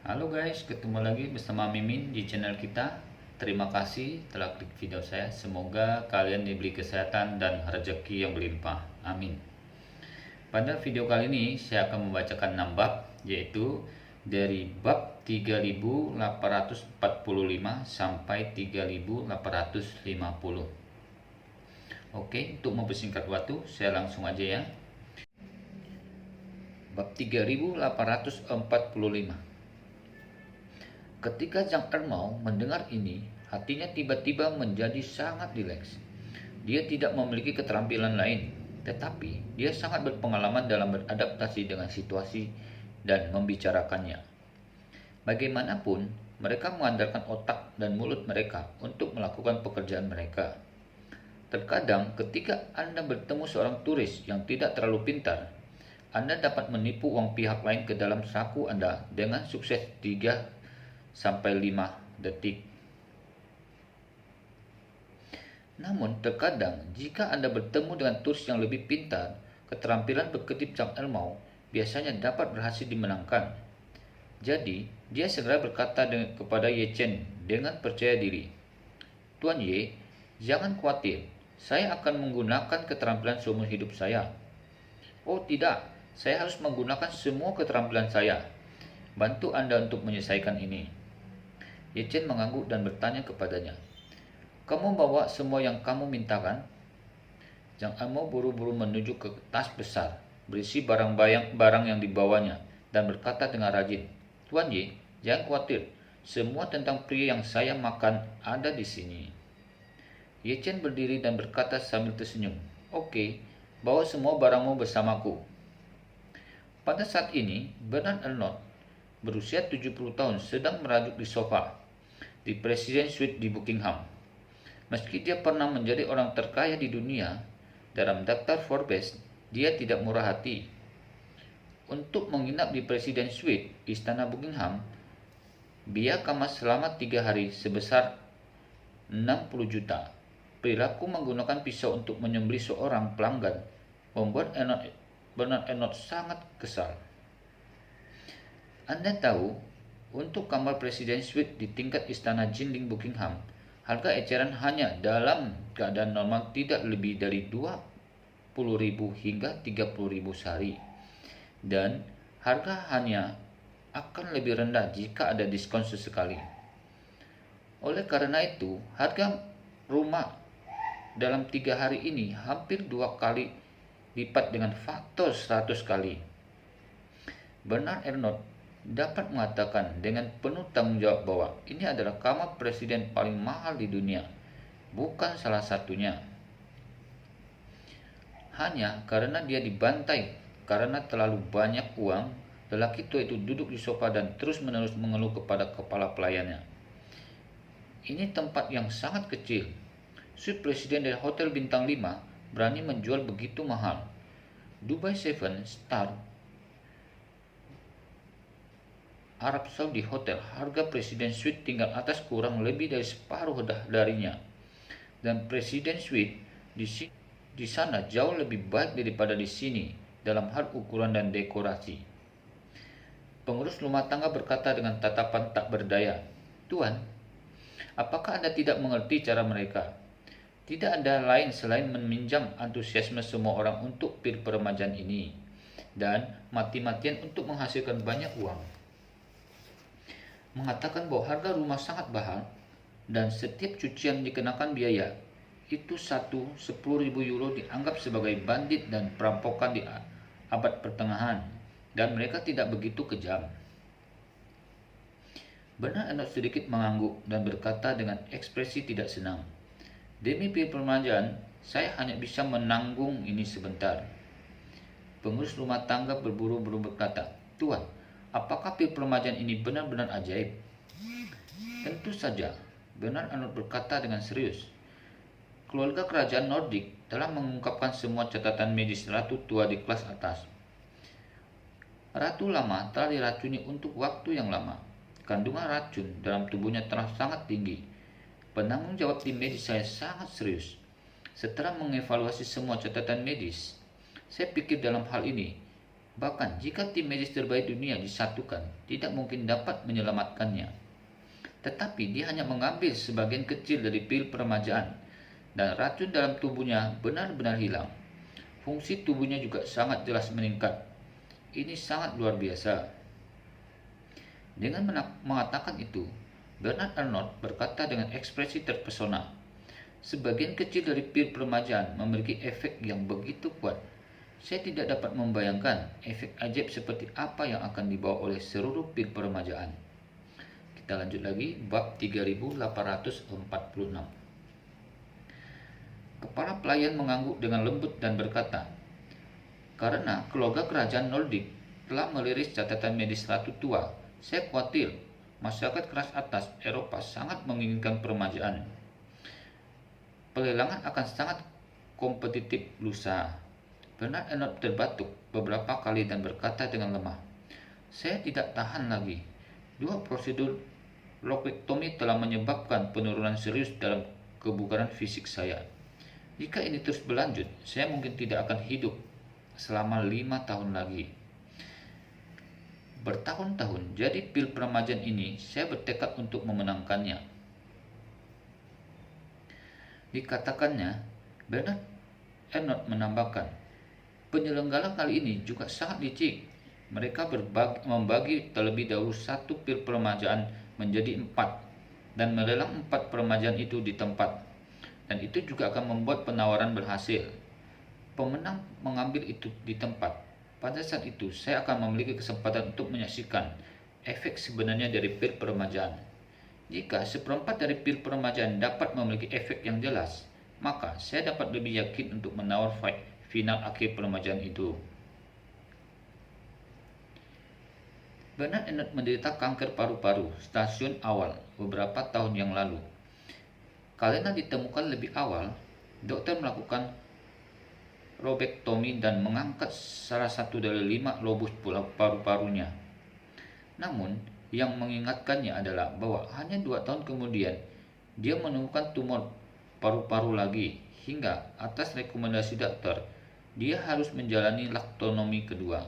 Halo guys, ketemu lagi bersama Mimin di channel kita. Terima kasih telah klik video saya. Semoga kalian diberi kesehatan dan rezeki yang berlimpah. Amin. Pada video kali ini saya akan membacakan 6 bab, yaitu dari bab 3845 sampai 3850. Oke, untuk mempersingkat waktu, saya langsung aja ya. Bab 3845. Ketika Zhang Ermau mendengar ini, hatinya tiba-tiba menjadi sangat rileks. Dia tidak memiliki keterampilan lain, tetapi dia sangat berpengalaman dalam beradaptasi dengan situasi dan membicarakannya. Bagaimanapun, mereka mengandalkan otak dan mulut mereka untuk melakukan pekerjaan mereka. Terkadang ketika Anda bertemu seorang turis yang tidak terlalu pintar, Anda dapat menipu uang pihak lain ke dalam saku Anda dengan sukses 3-5 detik. Namun terkadang jika Anda bertemu dengan turis yang lebih pintar, keterampilan berkedip Zhang Ermau biasanya dapat berhasil dimenangkan. Jadi, dia segera berkata kepada Ye Chen dengan percaya diri, "Tuan Ye, jangan khawatir, saya akan menggunakan keterampilan seumur hidup saya." "Oh tidak, saya harus menggunakan semua keterampilan saya. Bantu Anda untuk menyelesaikan ini." Ye Chen mengangguk dan bertanya kepadanya, "Kamu bawa semua yang kamu mintakan?" Zhang Ermau buru-buru menuju ke tas besar berisi barang yang dibawanya dan berkata dengan rajin, "Tuan Ye, jangan khawatir, semua tentang pria yang saya makan ada di sini." Ye Chen berdiri dan berkata sambil tersenyum, "Oke, bawa semua barangmu bersamaku." Pada saat ini, Bernard Arnault berusia 70 tahun sedang merajuk di sofa di Presiden Suite di Buckingham. Meski dia pernah menjadi orang terkaya di dunia, dalam daftar Forbes, dia tidak murah hati. Untuk menginap di Presiden Suite Istana Buckingham, biaya kamar selama 3 hari sebesar 60 juta. Perilaku menggunakan pisau untuk menyembelih seorang pelanggan membuat Bernard Arnault sangat kesal. Anda tahu, untuk kamar Presiden Suite di tingkat Istana Jinding Buckingham, harga eceran hanya dalam keadaan normal tidak lebih dari 20.000 hingga 30.000 sehari. Dan harga hanya akan lebih rendah jika ada diskon sesekali. Oleh karena itu, harga rumah dalam 3 hari ini hampir 2 kali lipat dengan faktor 100 kali. Bernard Arnault dapat mengatakan dengan penuh tanggung jawab bahwa ini adalah kamar presiden paling mahal di dunia, bukan salah satunya. Hanya karena dia dibantai karena terlalu banyak uang, lelaki tua itu duduk di sofa dan terus-menerus mengeluh kepada kepala pelayannya. "Ini tempat yang sangat kecil. Suite presiden dari hotel bintang 5 berani menjual begitu mahal. Dubai 7 Star Arab Saudi Hotel, harga presiden suite tingkat atas kurang lebih dari separuh darinya. Dan presiden suite di sana jauh lebih baik daripada di sini dalam hal ukuran dan dekorasi." Pengurus rumah tangga berkata dengan tatapan tak berdaya, "Tuan, apakah Anda tidak mengerti cara mereka? Tidak ada lain selain meminjam antusiasme semua orang untuk peremajaan ini dan mati-matian untuk menghasilkan banyak uang. Mengatakan bahwa harga rumah sangat mahal dan setiap cucian dikenakan biaya, itu 10.000 euro dianggap sebagai bandit dan perampokan di abad pertengahan, dan mereka tidak begitu kejam." Bernard Arnault sedikit mengangguk dan berkata dengan ekspresi tidak senang, "Demi peremajaan, saya hanya bisa menanggung ini sebentar." Pengurus rumah tangga berburu-buru berkata, "Tuan, apakah peremajaan ini benar-benar ajaib?" "Tentu saja," Bernard Arnault berkata dengan serius. "Keluarga kerajaan Nordik telah mengungkapkan semua catatan medis ratu tua di kelas atas. Ratu lama telah diracuni untuk waktu yang lama. Kandungan racun dalam tubuhnya telah sangat tinggi. Penanggung jawab tim medis saya sangat serius. Setelah mengevaluasi semua catatan medis, saya pikir dalam hal ini Bahkan jika tim medis terbaik dunia disatukan, tidak mungkin dapat menyelamatkannya. Tetapi dia hanya mengambil sebagian kecil dari pil peremajaan, dan racun dalam tubuhnya benar-benar hilang. Fungsi tubuhnya juga sangat jelas meningkat. Ini sangat luar biasa. Dengan mengatakan itu, Bernard Arnault berkata dengan ekspresi terpesona, "Sebagian kecil dari pil peremajaan memiliki efek yang begitu kuat. Saya tidak dapat membayangkan efek ajaib seperti apa yang akan dibawa oleh seluruh pil peremajaan." Kita lanjut lagi, bab 3846. Kepala pelayan mengangguk dengan lembut dan berkata, "Karena keluarga kerajaan Nordik telah meliris catatan medis ratu tua, saya khawatir masyarakat kelas atas Eropa sangat menginginkan peremajaan. Pelelangan akan sangat kompetitif lusa." Bernard Arnault terbatuk beberapa kali dan berkata dengan lemah, "Saya tidak tahan lagi. 2 prosedur lobektomi telah menyebabkan penurunan serius dalam kebugaran fisik saya. Jika ini terus berlanjut, saya mungkin tidak akan hidup selama 5 tahun lagi." Bertahun-tahun jadi pil peremajaan ini, saya bertekad untuk memenangkannya, dikatakannya. Bernard Arnault menambahkan, "Penyelenggara kali ini juga sangat licik. Mereka membagi terlebih dahulu 1 pil peremajaan menjadi 4 dan melelang 4 peremajaan itu di tempat. Dan itu juga akan membuat penawaran berhasil. Pemenang mengambil itu di tempat. Pada saat itu, saya akan memiliki kesempatan untuk menyaksikan efek sebenarnya dari pil peremajaan. Jika 1/4 dari pil peremajaan dapat memiliki efek yang jelas, maka saya dapat lebih yakin untuk menawar final akhir peremajaan itu." Bernard Arnault menderita kanker paru-paru stasiun awal beberapa tahun yang lalu. Karena ditemukan lebih awal, dokter melakukan lobektomi dan mengangkat salah satu dari 5 lobus paru-parunya. Namun, yang mengingatkannya adalah bahwa hanya 2 tahun kemudian, dia menemukan tumor paru-paru lagi, hingga atas rekomendasi dokter, dia harus menjalani laktonomi kedua.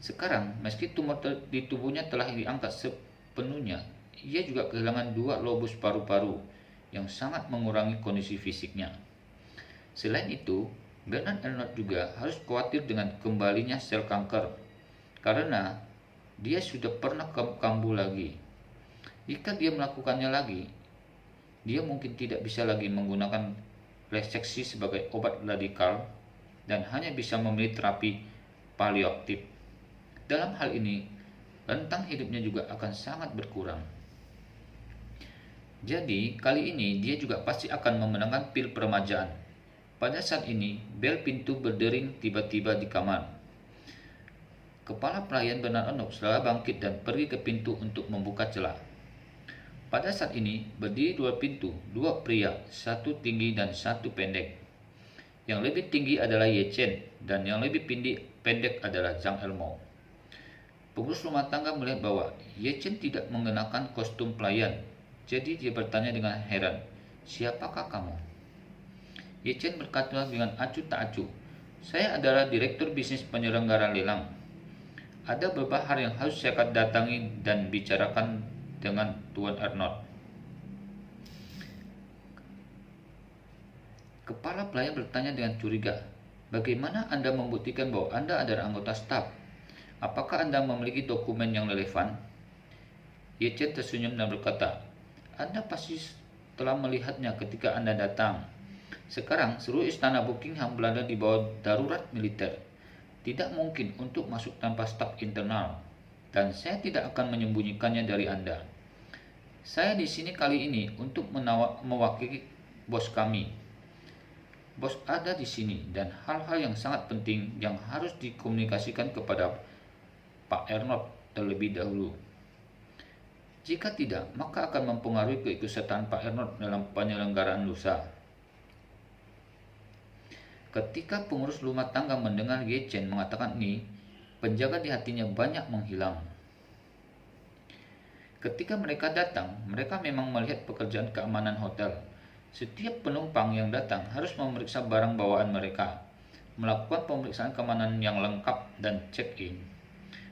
Sekarang, meski tumor di tubuhnya telah diangkat sepenuhnya, ia juga kehilangan 2 lobus paru-paru yang sangat mengurangi kondisi fisiknya. Selain itu, Bernard Arnault juga harus khawatir dengan kembalinya sel kanker, karena dia sudah pernah kambuh lagi. Jika dia melakukannya lagi, dia mungkin tidak bisa lagi menggunakan reseksi sebagai obat radikal dan hanya bisa memilih terapi paliatif. Dalam hal ini, rentang hidupnya juga akan sangat berkurang. Jadi, kali ini dia juga pasti akan memenangkan pil peremajaan. Pada saat ini, bel pintu berdering tiba-tiba di kamar. Kepala pelayan Bernard Arnault segera bangkit dan pergi ke pintu untuk membuka celah. Pada saat ini, berdiri 2 pintu, 2 pria, 1 tinggi dan 1 pendek. Yang lebih tinggi adalah Ye Chen, dan yang lebih pendek adalah Zhang Elmo. Pengurus rumah tangga melihat bahwa Ye Chen tidak mengenakan kostum pelayan, jadi dia bertanya dengan heran, "Siapakah kamu?" Ye Chen berkata dengan acuh tak acuh, "Saya adalah direktur bisnis penyelenggara lelang. Ada beberapa hal yang harus saya datangi dan bicarakan dengan Tuan Arnault." Kepala pelayan bertanya dengan curiga, "Bagaimana Anda membuktikan bahwa Anda adalah anggota staf? Apakah Anda memiliki dokumen yang relevan?" Ye Chen tersenyum dan berkata, "Anda pasti telah melihatnya ketika Anda datang. Sekarang seluruh istana Buckingham berada di bawah darurat militer. Tidak mungkin untuk masuk tanpa staf internal, dan saya tidak akan menyembunyikannya dari Anda. Saya di sini kali ini untuk mewakili bos kami. Bos ada di sini dan hal-hal yang sangat penting yang harus dikomunikasikan kepada Pak Arnault terlebih dahulu. Jika tidak, maka akan mempengaruhi keikutsertaan Pak Arnault dalam penyelenggaraan lusa." Ketika pengurus rumah tangga mendengar Ye Chen mengatakan ini, penjaga di hatinya banyak menghilang. Ketika mereka datang, mereka memang melihat pekerjaan keamanan hotel. Setiap penumpang yang datang harus memeriksa barang bawaan mereka. melakukan pemeriksaan keamanan yang lengkap dan check-in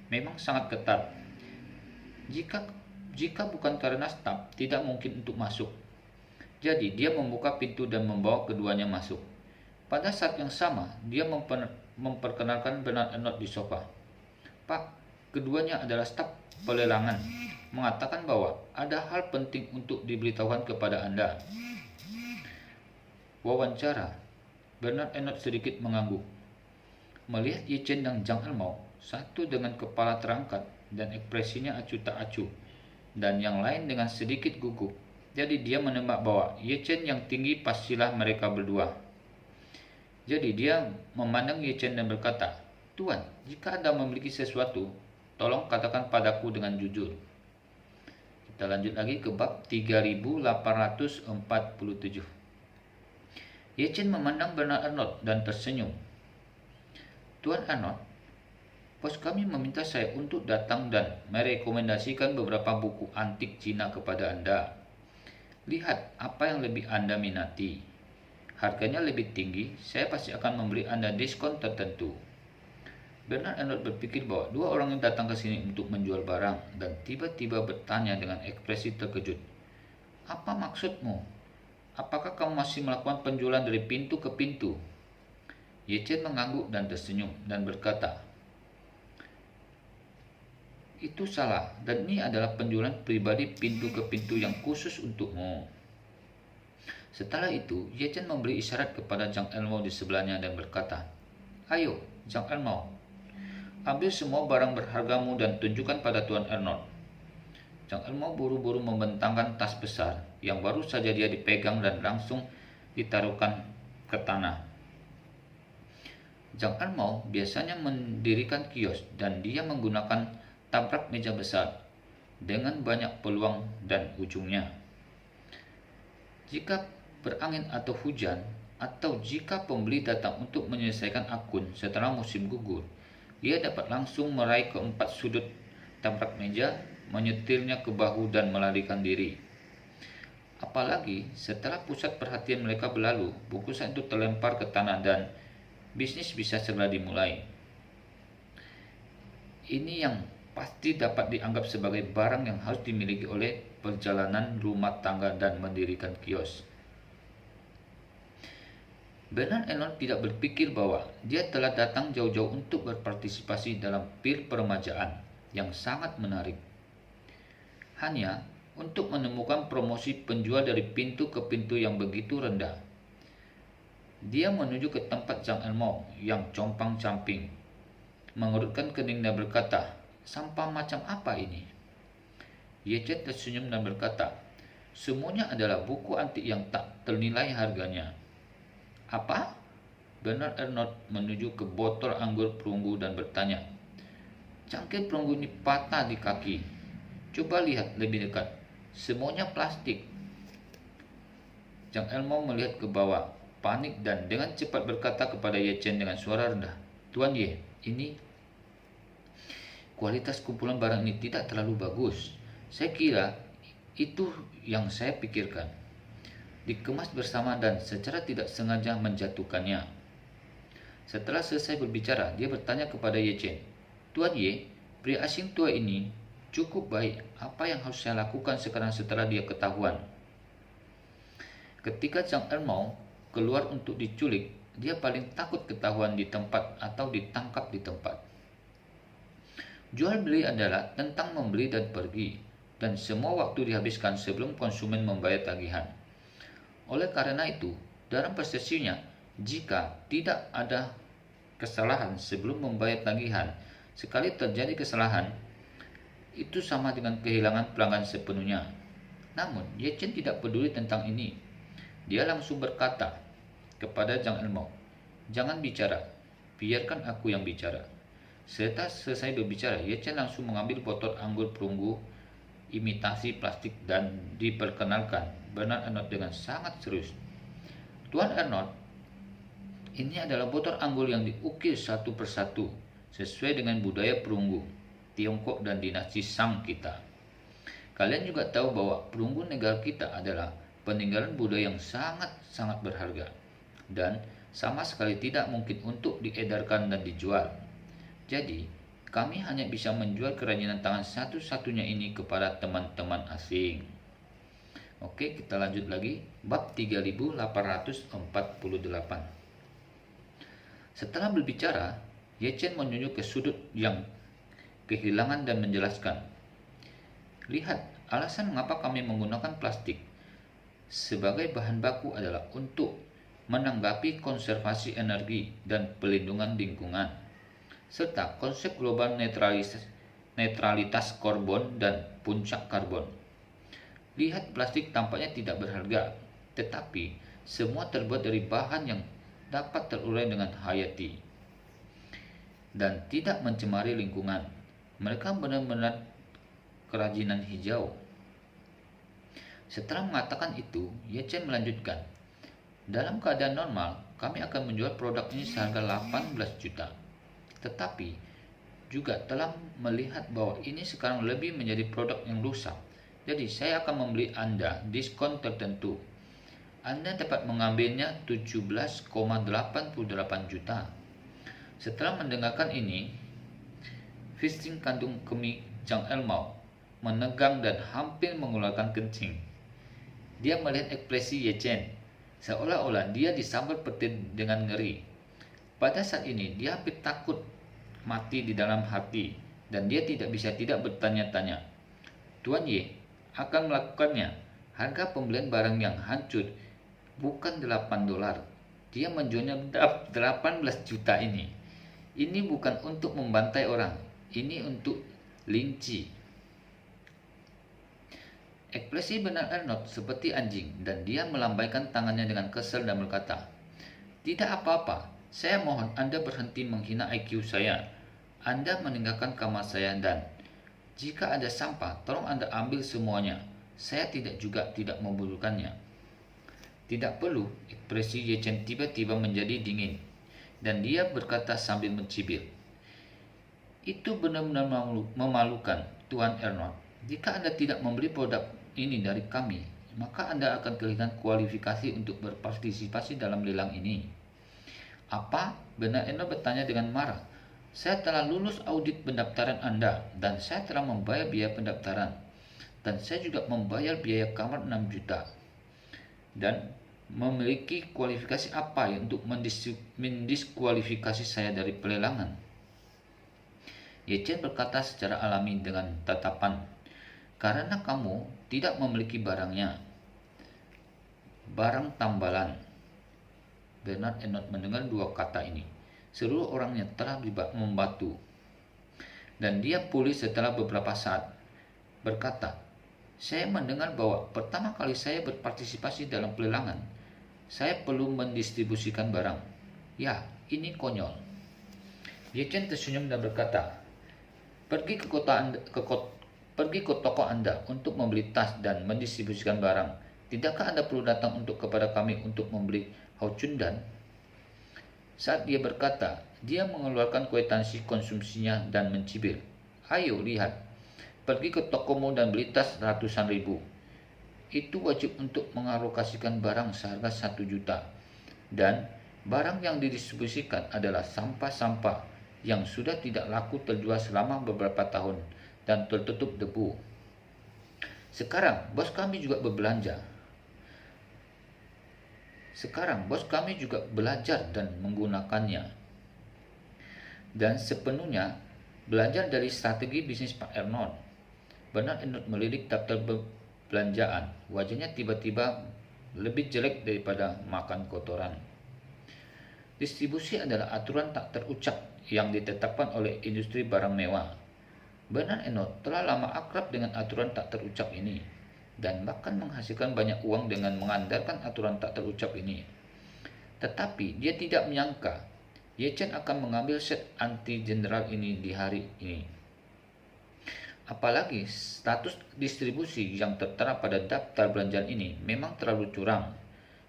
memang sangat ketat. Jika bukan karena staf tidak mungkin untuk masuk. Jadi dia membuka pintu dan membawa keduanya masuk. Pada saat yang sama, dia memperkenalkan Bernard Arnault di sofa. Pak, keduanya adalah staf pelelangan, mengatakan bahwa ada hal penting untuk diberitahukan kepada Anda. Wawancara. Bernard Arnault sedikit mengangguk. Melihat Ye Chen dan Zhang Elmao, satu dengan kepala terangkat dan ekspresinya acuh tak acuh, dan yang lain dengan sedikit gugup. Jadi dia menebak bahwa Ye Chen yang tinggi pastilah mereka berdua. Jadi dia memandang Ye Chen dan berkata, "Tuan, jika Anda memiliki sesuatu, tolong katakan padaku dengan jujur." Kita lanjut lagi ke bab 3847. Ye Chen memandang Bernard Arnault dan tersenyum. "Tuan Arnault, bos kami meminta saya untuk datang dan merekomendasikan beberapa buku antik Cina kepada Anda. Lihat apa yang lebih Anda minati. Harganya lebih tinggi, saya pasti akan memberi Anda diskon tertentu." Bernard Arnault berpikir bahwa dua orang yang datang ke sini untuk menjual barang dan tiba-tiba bertanya dengan ekspresi terkejut. "Apa maksudmu? Apakah kamu masih melakukan penjualan dari pintu ke pintu?" Ye Chen mengangguk dan tersenyum dan berkata, "Itu salah, dan ini adalah penjualan pribadi pintu ke pintu yang khusus untukmu." Setelah itu, Ye Chen memberi isyarat kepada Zhang Elmao di sebelahnya dan berkata, "Ayo, Zhang Elmao, ambil semua barang berhargamu dan tunjukkan pada Tuan Arnault." Zhang Elmao buru-buru membentangkan tas besar yang baru saja dia dipegang dan langsung ditaruhkan ke tanah. Zhang Elmao biasanya mendirikan kios dan dia menggunakan tabrak meja besar dengan banyak peluang dan ujungnya. Jika berangin atau hujan, atau jika pembeli datang untuk menyelesaikan akun setelah musim gugur, dia dapat langsung meraih ke empat sudut tabrak meja, menyetirnya ke bahu dan melarikan diri. Apalagi setelah pusat perhatian mereka berlalu, bungkusan itu terlempar ke tanah dan bisnis bisa segera dimulai. Ini yang pasti dapat dianggap sebagai barang yang harus dimiliki oleh perjalanan rumah tangga dan mendirikan kios. Bernard Arnault tidak berpikir bahwa dia telah datang jauh-jauh untuk berpartisipasi dalam pir peremajaan yang sangat menarik. Hanya untuk menemukan promosi penjual dari pintu ke pintu yang begitu rendah. Dia menuju ke tempat Zhang Elmao yang compang-camping, mengerutkan kening dan berkata, "Sampah macam apa ini?" Ye Chen tersenyum dan berkata, "Semuanya adalah buku antik yang tak ternilai harganya." "Apa?" Bernard Arnault menuju ke botol anggur perunggu dan bertanya, "Cangkir perunggu ini patah di kaki. Coba lihat lebih dekat. Semuanya plastik." Zhang Elmao melihat ke bawah, panik dan dengan cepat berkata kepada Ye Chen dengan suara rendah, "Tuan Ye, ini kualitas kumpulan barang ini tidak terlalu bagus. Saya kira itu yang saya pikirkan." Dikemas bersama dan secara tidak sengaja menjatuhkannya. Setelah selesai berbicara, dia bertanya kepada Ye Chen, "Tuan Ye, pria asing tua ini cukup baik. Apa yang harus saya lakukan sekarang setelah dia ketahuan?" Ketika Zhang Elmao keluar untuk diculik, dia paling takut ketahuan di tempat atau ditangkap di tempat. Jual beli adalah tentang membeli dan pergi, dan semua waktu dihabiskan sebelum konsumen membayar tagihan. Oleh karena itu, dalam persepsinya, jika tidak ada kesalahan sebelum membayar tagihan, sekali terjadi kesalahan, itu sama dengan kehilangan pelanggan sepenuhnya. Namun, Ye Chen tidak peduli tentang ini. Dia langsung berkata kepada Zhang Elmao, "Jangan bicara, biarkan aku yang bicara." Setelah selesai berbicara, Ye Chen langsung mengambil botol anggur perunggu imitasi plastik dan diperkenalkan Bernard Arnault dengan sangat serius. "Tuan Arnault, ini adalah botol anggur yang diukir satu persatu sesuai dengan budaya perunggu Tiongkok dan dinasti Shang kita. Kalian juga tahu bahwa perunggu negara kita adalah peninggalan budaya yang sangat-sangat berharga. Dan sama sekali tidak mungkin untuk diedarkan dan dijual. Jadi, kami hanya bisa menjual kerajinan tangan satu-satunya ini kepada teman-teman asing. Oke, kita lanjut lagi. Bab 3848. Setelah berbicara, Ye Chen menunjuk ke sudut yang kehilangan dan menjelaskan. Lihat, alasan mengapa kami menggunakan plastik sebagai bahan baku adalah untuk menanggapi konservasi energi dan pelindungan lingkungan, serta konsep global netralitas karbon dan puncak karbon. Lihat, plastik tampaknya tidak berharga, tetapi semua terbuat dari bahan yang dapat terurai dengan hayati dan tidak mencemari lingkungan. Mereka benar-benar kerajinan hijau. Setelah mengatakan itu, Ye Chen melanjutkan, dalam keadaan normal, kami akan menjual produk ini seharga 18 juta. Tetapi juga telah melihat bahwa ini sekarang lebih menjadi produk yang rusak. Jadi saya akan membeli Anda diskon tertentu. Anda dapat mengambilnya 17,88 juta. Setelah mendengarkan ini, Fisting kandung kemih Zhang Elmao menegang dan hampir mengeluarkan kencing. Dia melihat ekspresi Ye Chen, seolah-olah dia disambar petir dengan ngeri. Pada saat ini, dia hampir takut mati di dalam hati, dan dia tidak bisa tidak bertanya-tanya. Tuan Ye akan melakukannya. Harga pembelian barang yang hancur bukan 8 dolar. Dia menjualnya 18 juta ini. Ini bukan untuk membantai orang. Ini untuk linci. Ekspresi Bernard Arnault seperti anjing, dan dia melambaikan tangannya dengan kesal dan berkata, tidak apa-apa, saya mohon Anda berhenti menghina IQ saya. Anda meninggalkan kamar saya dan jika ada sampah, tolong Anda ambil semuanya. Saya tidak membutuhkannya. Tidak perlu, ekspresi Ye Chen tiba-tiba menjadi dingin, dan dia berkata sambil mencibir, itu benar-benar memalukan, Tuan Arnault. Jika Anda tidak membeli produk ini dari kami, maka Anda akan kehilangan kualifikasi untuk berpartisipasi dalam lelang ini. Apa? Bernard Arnault bertanya dengan marah. Saya telah lulus audit pendaftaran Anda, dan saya telah membayar biaya pendaftaran. Dan saya juga membayar biaya kamar 6 juta. Dan memiliki kualifikasi apa untuk mendiskualifikasi saya dari pelelangan? Ye Chen berkata secara alami dengan tatapan, karena kamu tidak memiliki barangnya. Barang tambalan. Bernard Arnault mendengar dua kata ini. Seluruh orangnya telah membatu. Dan dia pulih setelah beberapa saat. Berkata, saya mendengar bahwa pertama kali saya berpartisipasi dalam pelelangan, saya perlu mendistribusikan barang. Ya, ini konyol. Ye Chen tersenyum dan berkata, pergi ke toko Anda untuk membeli tas dan mendistribusikan barang. Tidakkah Anda perlu datang kepada kami untuk membeli Haucundan? Saat dia berkata, dia mengeluarkan kwitansi konsumsinya dan mencibir. Ayo lihat, pergi ke tokomu dan beli tas ratusan ribu. Itu wajib untuk mengalokasikan barang seharga 1 juta. Dan barang yang didistribusikan adalah sampah-sampah yang sudah tidak laku terjual selama beberapa tahun dan tertutup debu. Sekarang bos kami juga belajar dan menggunakannya. Dan sepenuhnya belajar dari strategi bisnis Pak Arnault. Bernard Arnault melirik daftar belanjaan. Wajahnya tiba-tiba lebih jelek daripada makan kotoran. Distribusi adalah aturan tak terucap yang ditetapkan oleh industri barang mewah. Bernard Arnault telah lama akrab dengan aturan tak terucap ini, dan bahkan menghasilkan banyak uang dengan mengandalkan aturan tak terucap ini. Tetapi dia tidak menyangka Ye Chen akan mengambil set anti-general ini di hari ini. Apalagi status distribusi yang tertera pada daftar belanjaan ini memang terlalu curang.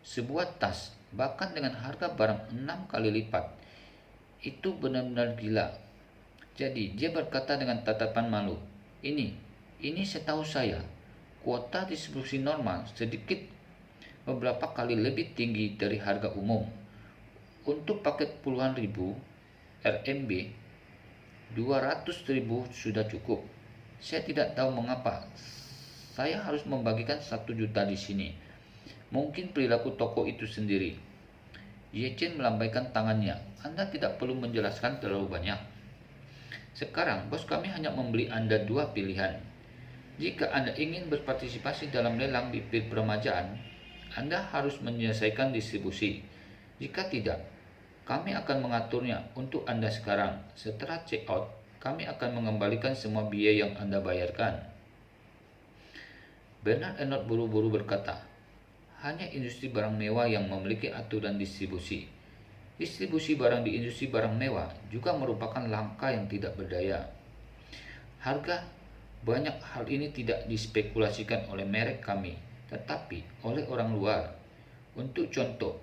Sebuah tas, bahkan dengan harga barang 6 kali lipat, itu benar-benar gila. Jadi dia berkata dengan tatapan malu, ini setahu saya, kuota distribusi normal sedikit beberapa kali lebih tinggi dari harga umum. Untuk paket puluhan ribu RMB, 200.000 sudah cukup. Saya tidak tahu mengapa saya harus membagikan 1 juta di sini. Mungkin perilaku toko itu sendiri. Ye Chen melambaikan tangannya. Anda tidak perlu menjelaskan terlalu banyak. Sekarang bos kami hanya memberi Anda 2 pilihan. Jika Anda ingin berpartisipasi dalam lelang di pil peremajaan, Anda harus menyelesaikan distribusi. Jika tidak, kami akan mengaturnya untuk Anda sekarang. Setelah check out, kami akan mengembalikan semua biaya yang Anda bayarkan. Bernard Arnault buru-buru berkata, hanya industri barang mewah yang memiliki aturan distribusi. Distribusi barang di industri barang mewah juga merupakan langkah yang tidak berdaya. Harga banyak hal ini tidak dispekulasikan oleh merek kami, tetapi oleh orang luar. Untuk contoh,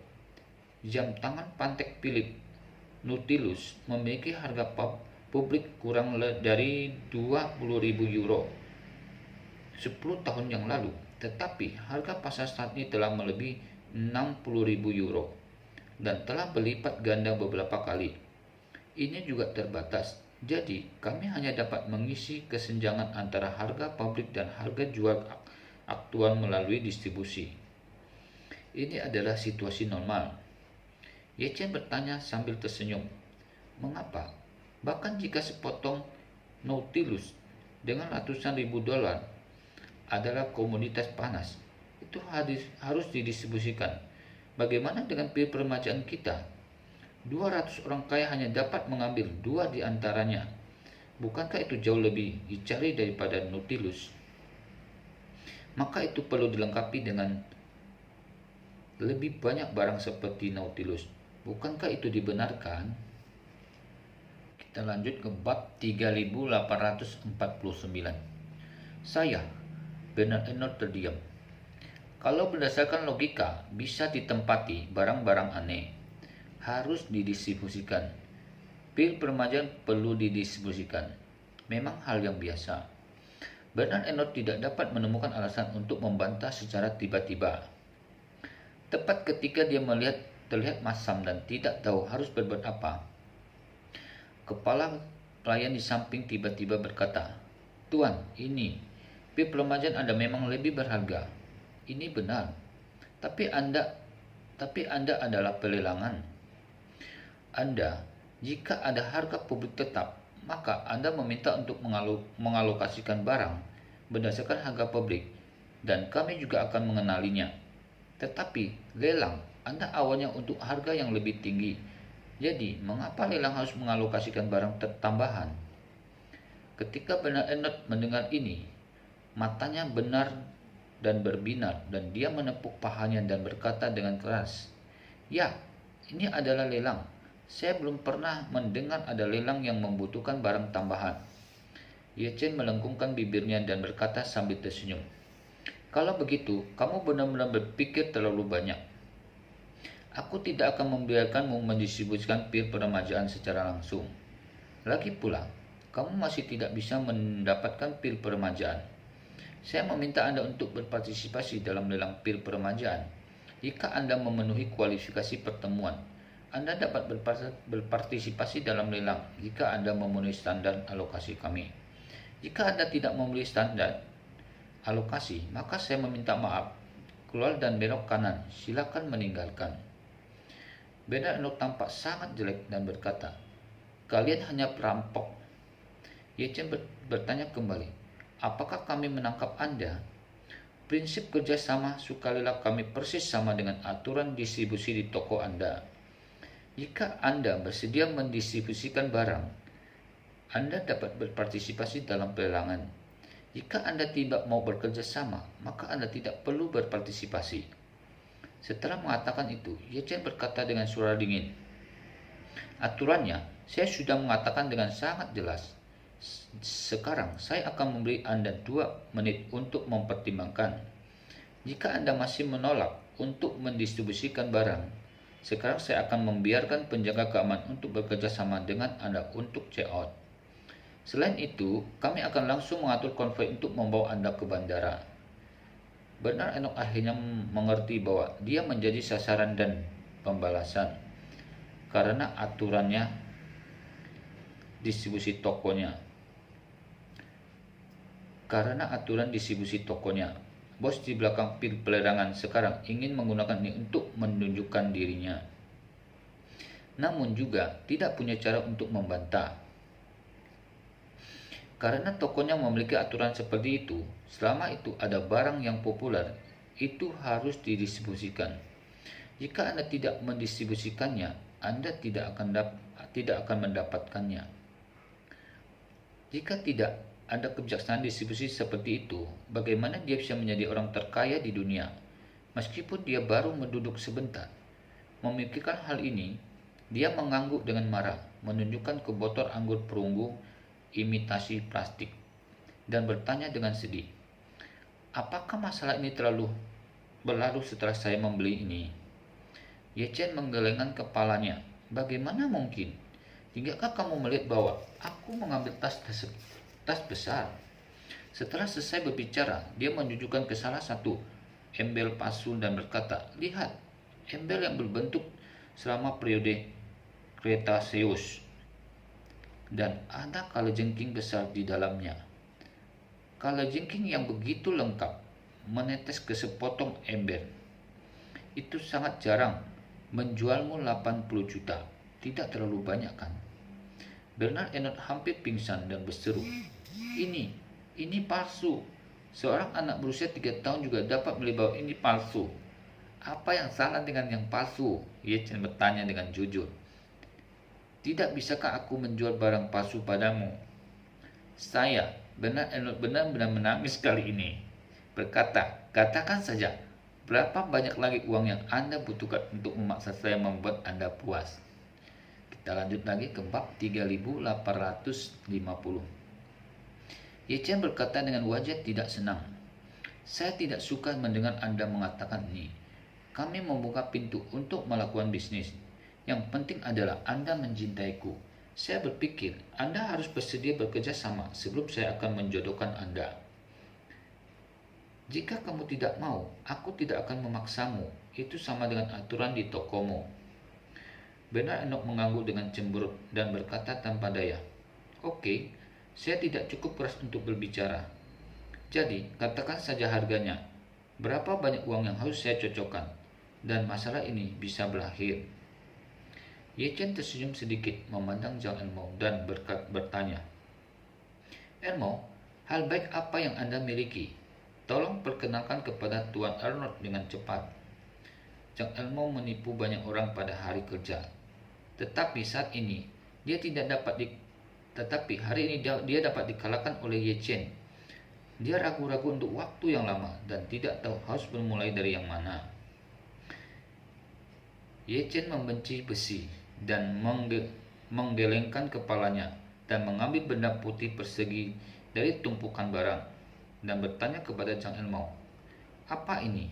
jam tangan Patek Philippe Nautilus memiliki harga publik kurang dari 20.000 euro 10 tahun yang lalu, tetapi harga pasar saat ini telah melebihi 60.000 euro dan telah berlipat ganda beberapa kali. Ini juga terbatas, jadi kami hanya dapat mengisi kesenjangan antara harga pabrik dan harga jual aktual melalui distribusi. Ini adalah situasi normal. Ye Chen bertanya sambil tersenyum. Mengapa? Bahkan jika sepotong Nautilus dengan ratusan ribu dolar adalah komoditas panas, itu harus didistribusikan. Bagaimana dengan pil peremajaan kita? 200 orang kaya hanya dapat mengambil 2 di antaranya. Bukankah itu jauh lebih dicari daripada Nautilus? Maka itu perlu dilengkapi dengan lebih banyak barang seperti Nautilus. Bukankah itu dibenarkan? Kita lanjut ke bab 3849. Saya, Bernard Arnault, terdiam. Kalau berdasarkan logika, bisa ditempati barang-barang aneh. Harus didistribusikan. Pil peremajaan perlu didistribusikan. Memang hal yang biasa. Bernard Arnault tidak dapat menemukan alasan untuk membantah secara tiba-tiba. Tepat ketika dia terlihat masam dan tidak tahu harus berbuat apa, kepala pelayan di samping tiba-tiba berkata, "Tuan, ini pil peremajaan Anda memang lebih berharga. Ini benar. Tapi Anda adalah pelelangan. Jika ada harga publik tetap, maka Anda meminta untuk mengalokasikan barang berdasarkan harga publik, dan kami juga akan mengenalinya. Tetapi lelang, Anda awalnya untuk harga yang lebih tinggi. Jadi, mengapa lelang harus mengalokasikan barang tambahan?" Ketika Bernard Arnault mendengar ini, matanya benar dan berbinar, dan dia menepuk pahanya dan berkata dengan keras, "Ya, ini adalah lelang. Saya belum pernah mendengar ada lelang yang membutuhkan barang tambahan." Ye Chen melengkungkan bibirnya dan berkata sambil tersenyum, "Kalau begitu, kamu benar-benar berpikir terlalu banyak. Aku tidak akan membiarkanmu mendistribusikan pil peremajaan secara langsung. Lagi pula, kamu masih tidak bisa mendapatkan pil peremajaan. Saya meminta Anda untuk berpartisipasi dalam lelang pil peremajaan. Jika Anda memenuhi kualifikasi pertemuan, Anda dapat berpartisipasi dalam lelang jika Anda memenuhi standar alokasi kami. Jika Anda tidak memenuhi standar alokasi, maka saya meminta maaf. Keluar dan belok kanan, silakan meninggalkan." Bernard Arnault tampak sangat jelek dan berkata, "Kalian hanya perampok." Ye Chen bertanya kembali, "Apakah kami menangkap Anda?" "Prinsip kerjasama sukarela kami persis sama dengan aturan distribusi di toko Anda. Jika Anda bersedia mendistribusikan barang, Anda dapat berpartisipasi dalam pelelangan. Jika Anda tidak mau bekerja sama, maka Anda tidak perlu berpartisipasi." Setelah mengatakan itu, Ye Chen berkata dengan suara dingin, "Aturannya, saya sudah mengatakan dengan sangat jelas. Sekarang saya akan memberi Anda 2 menit untuk mempertimbangkan. Jika Anda masih menolak untuk mendistribusikan barang, sekarang saya akan membiarkan penjaga keamanan untuk bekerja sama dengan Anda untuk check out. Selain itu, kami akan langsung mengatur konvoi untuk membawa Anda ke bandara." Bernard Arnault akhirnya mengerti bahwa dia menjadi sasaran dan pembalasan. karena aturannya distribusi tokonya. Bos di belakang pil peledangan sekarang ingin menggunakan ini untuk menunjukkan dirinya. Namun juga tidak punya cara untuk membantah. Karena tokonya memiliki aturan seperti itu, selama itu ada barang yang populer, itu harus didistribusikan. Jika Anda tidak mendistribusikannya, Anda tidak akan mendapatkannya. Jika tidak ada kebijaksanaan distribusi seperti itu, bagaimana dia bisa menjadi orang terkaya di dunia, meskipun dia baru menduduk sebentar? Memikirkan hal ini, dia mengangguk dengan marah, menunjukkan ke botol anggur perunggu imitasi plastik, dan bertanya dengan sedih, apakah masalah ini berlalu setelah saya membeli ini? Ye Chen menggelengkan kepalanya. Bagaimana mungkin? Tidakkah kamu melihat bahwa aku mengambil tas besar? Setelah selesai berbicara, dia menunjukkan ke salah satu embel palsu dan berkata, lihat, embel yang berbentuk selama periode Cretaceous, dan ada kalajengking besar di dalamnya. Kalajengking yang begitu lengkap menetes ke sepotong ember. Itu sangat jarang. Menjualmu 80 juta. Tidak terlalu banyak kan? Bernard Arnault hampir pingsan dan berseru, Ini palsu. Seorang anak berusia 3 tahun juga dapat beli bahwa ini palsu. Apa yang salah dengan yang palsu? Ye Chen bertanya dengan jujur. Tidak bisakah aku menjual barang palsu padamu? Saya, Bernard Arnault benar-benar menangis kali ini. Berkata, katakan saja, berapa banyak lagi uang yang Anda butuhkan untuk memaksa saya membuat Anda puas? Kita lanjut lagi ke bab 3850. Ye Chen berkata dengan wajah tidak senang. Saya tidak suka mendengar Anda mengatakan ini. Kami membuka pintu untuk melakukan bisnis. Yang penting adalah Anda mencintaiku. Saya berpikir Anda harus bersedia bekerja sama sebelum saya akan menjodohkan Anda. Jika kamu tidak mau, aku tidak akan memaksamu. Itu sama dengan aturan di tokomu. Bernard Arnault mengangguk dengan cemberut dan berkata tanpa daya, Oke, saya tidak cukup keras untuk berbicara. Jadi, katakan saja harganya. Berapa banyak uang yang harus saya cocokkan? Dan masalah ini bisa berakhir. Ye Chen tersenyum sedikit memandang Zhang Elmo dan bertanya, Elmo, hal baik apa yang Anda miliki? Tolong perkenalkan kepada Tuan Arnault dengan cepat. Zhang Elmo menipu banyak orang pada hari kerja. Tetapi hari ini dia dapat dikalahkan oleh Ye Chen. Dia ragu-ragu untuk waktu yang lama dan tidak tahu harus bermulai dari yang mana. Ye Chen membenci besi dan menggelengkan kepalanya dan mengambil benda putih persegi dari tumpukan barang dan bertanya kepada Zhang Elmo, apa ini?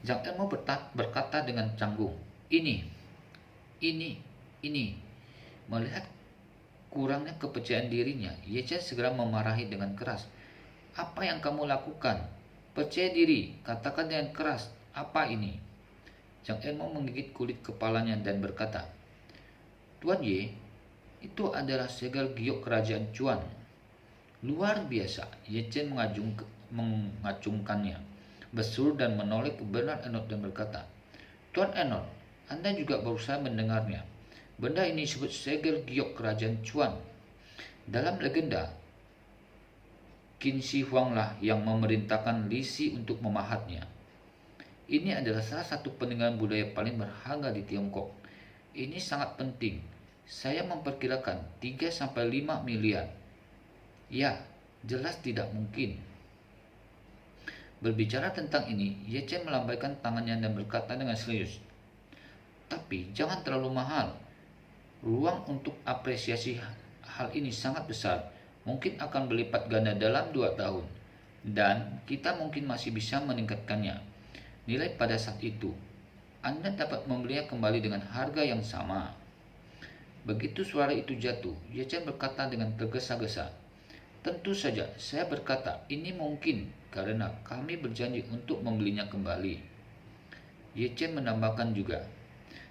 Zhang Elmo berkata dengan canggung, ini. Melihat kurangnya kepercayaan dirinya, Ye Chen segera memarahi dengan keras. Apa yang kamu lakukan? Percaya diri, katakan dengan keras, apa ini? Zhang Elmo menggigit kulit kepalanya dan berkata, Tuan Ye, itu adalah segel giok kerajaan Chuan. Luar biasa, Ye Chen mengacungkannya, berseru dan menoleh ke Bernard Arnault dan berkata, Tuan Arnault, Anda juga berusaha mendengarnya. Benda ini disebut segel giok kerajaan Chuan. Dalam legenda, Qin Shi Huang lah yang memerintahkan Li Si untuk memahatnya. Ini adalah salah satu peninggalan budaya paling berharga di Tiongkok. Ini sangat penting. Saya memperkirakan 3-5 miliar. Ya, jelas tidak mungkin. Berbicara tentang ini, Ye Chen melambaikan tangannya dan berkata dengan serius, tapi jangan terlalu mahal. Ruang untuk apresiasi hal ini sangat besar. Mungkin akan berlipat ganda dalam 2 tahun. Dan kita mungkin masih bisa meningkatkannya. Nilai pada saat itu, Anda dapat membelinya kembali dengan harga yang sama. Begitu suara itu jatuh, Ye Chen berkata dengan tergesa-gesa, tentu saja saya berkata ini mungkin karena kami berjanji untuk membelinya kembali. Ye Chen menambahkan juga,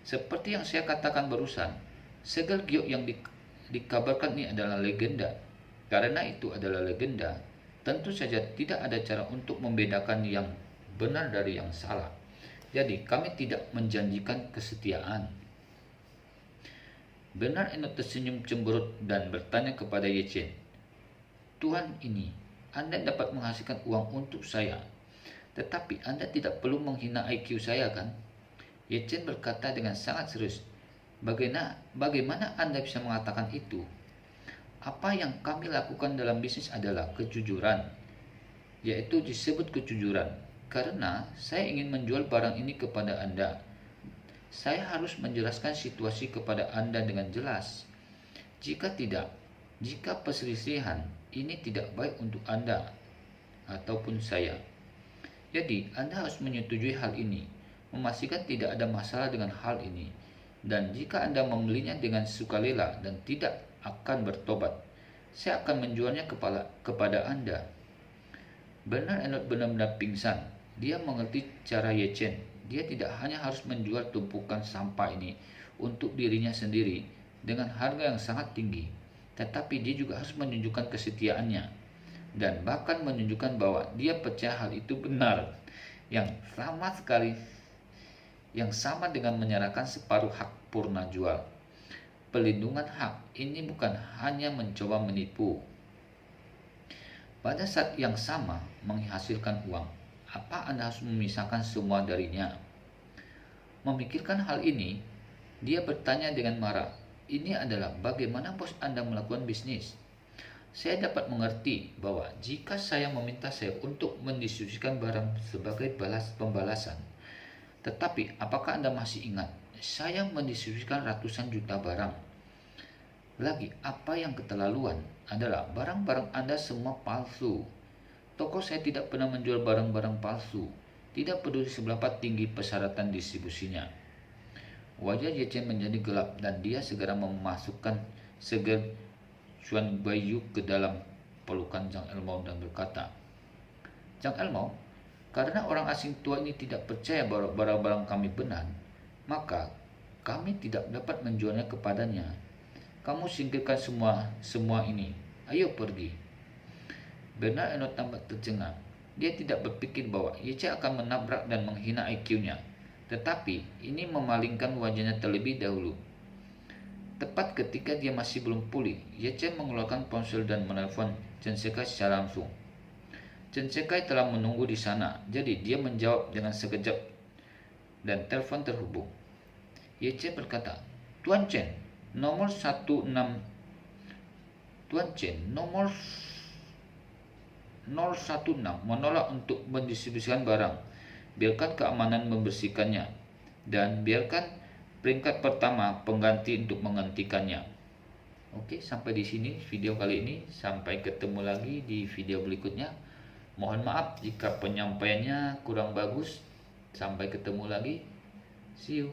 seperti yang saya katakan barusan, segel giok yang dikabarkan ini adalah legenda. Karena itu adalah legenda, tentu saja tidak ada cara untuk membedakan yang benar dari yang salah. Jadi kami tidak menjanjikan kesetiaan. Bernard Arnault tersenyum cemberut dan bertanya kepada Ye Chen, Tuan ini, Anda dapat menghasilkan uang untuk saya, tetapi Anda tidak perlu menghina IQ saya kan? Ye Chen berkata dengan sangat serius, bagaimana Anda bisa mengatakan itu? Apa yang kami lakukan dalam bisnis adalah kejujuran, yaitu disebut kejujuran, karena saya ingin menjual barang ini kepada Anda. Saya harus menjelaskan situasi kepada Anda dengan jelas. Jika perselisihan ini tidak baik untuk Anda ataupun saya. Jadi, Anda harus menyetujui hal ini, memastikan tidak ada masalah dengan hal ini. Dan jika Anda membelinya dengan sukarela dan tidak akan bertobat, saya akan menjualnya kepada Anda. Bernard Arnault benar-benar pingsan. Dia mengerti cara Ye Chen. Dia tidak hanya harus menjual tumpukan sampah ini untuk dirinya sendiri dengan harga yang sangat tinggi, tetapi dia juga harus menunjukkan kesetiaannya dan bahkan menunjukkan bahwa dia percaya hal itu benar, yang sama dengan menyerahkan separuh hak purna jual. Pelindungan hak ini bukan hanya mencoba menipu. Pada saat yang sama menghasilkan uang, apa Anda harus memisahkan semua darinya? Memikirkan hal ini, dia bertanya dengan marah, ini adalah bagaimana bos Anda melakukan bisnis. Saya dapat mengerti bahwa jika saya meminta saya untuk mendistribusikan barang sebagai pembalasan, tetapi apakah Anda masih ingat, saya mendistribusikan ratusan juta barang. Lagi, apa yang keterlaluan adalah barang-barang Anda semua palsu. Toko saya tidak pernah menjual barang-barang palsu, tidak peduli seberapa tinggi persyaratan distribusinya. Wajah Ye Chen menjadi gelap dan dia segera memasukkan segel Xuan Baiyu ke dalam pelukan Zhang Elmao dan berkata, Zhang Elmao, karena orang asing tua ini tidak percaya bahwa barang-barang kami benar, maka kami tidak dapat menjualnya kepadanya. Kamu singkirkan semua ini. Ayo pergi. Bernard Arnault tampak tercengang. Dia tidak berpikir bahwa Ye Chen akan menabrak dan menghina IQ-nya, tetapi ini memalingkan wajahnya terlebih dahulu. Tepat ketika dia masih belum pulih, Ye Chen mengeluarkan ponsel dan menelpon Chen Shikai secara langsung. Chen Shikai telah menunggu di sana, jadi dia menjawab dengan sekejap dan telepon terhubung. Ye Chen berkata, Tuan Chen, nomor 016 menolak untuk mendistribusikan barang. Biarkan keamanan membersihkannya dan biarkan peringkat pertama pengganti untuk menghentikannya. Oke, sampai di sini video kali ini. Sampai ketemu lagi di video berikutnya. Mohon maaf jika penyampaiannya kurang bagus. Sampai ketemu lagi. See you.